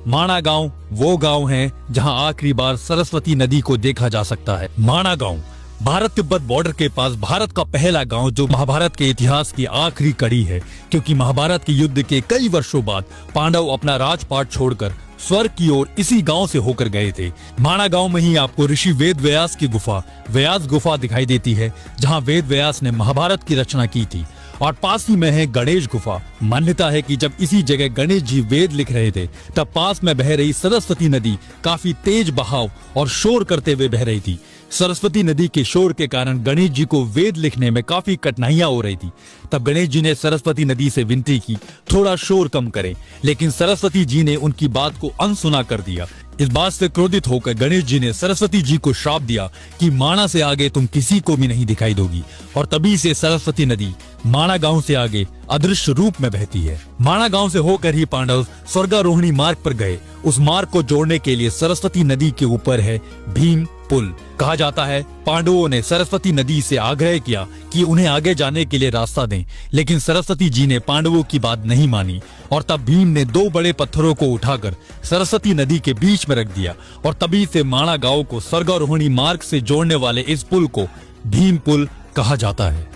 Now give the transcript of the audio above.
माणा गांव वो गांव है जहां आखिरी बार सरस्वती नदी को देखा जा सकता है। माणा गांव भारत तिब्बत बॉर्डर के पास भारत का पहला गांव जो महाभारत के इतिहास की आखिरी कड़ी है, क्योंकि महाभारत के युद्ध के कई वर्षों बाद पांडव अपना राजपाट छोड़कर स्वर्ग की ओर इसी गांव से होकर गए थे। माणा गांव में ही आपको ऋषि वेद व्यास की गुफा व्यास गुफा दिखाई देती है, जहां वेद व्यास ने महाभारत की रचना की थी। और पास ही में है गणेश गुफा। मान्यता है कि जब इसी जगह गणेश जी वेद लिख रहे थे, तब पास में बह रही सरस्वती नदी काफी तेज बहाव और शोर करते हुए बह रही थी। सरस्वती नदी के शोर के कारण गणेश जी को वेद लिखने में काफी कठिनाइयां हो रही थी। तब गणेश जी ने सरस्वती नदी से विनती की थोड़ा शोर कम करें, लेकिन सरस्वती जी ने उनकी बात को अनसुना कर दिया। इस बात से क्रोधित होकर गणेश जी ने सरस्वती जी को श्राप दिया कि माणा से आगे तुम किसी को भी नहीं दिखाई दोगी। और तभी से सरस्वती नदी माणा गांव से आगे अदृश्य रूप में बहती है। माणा गांव से होकर ही पांडव स्वर्गारोहिणी मार्ग पर गए। उस मार्ग को जोड़ने के लिए सरस्वती नदी के ऊपर है भीम पुल। कहा जाता है पांडवों ने सरस्वती नदी से आग्रह किया कि उन्हें आगे जाने के लिए रास्ता दें, लेकिन सरस्वती जी ने पांडवों की बात नहीं मानी और तब भीम ने 2 बड़े पत्थरों को उठाकर सरस्वती नदी के बीच में रख दिया। और तभी से माणा गांव को स्वर्गारोहिणी मार्ग से जोड़ने वाले इस पुल को भीम पुल कहा जाता है।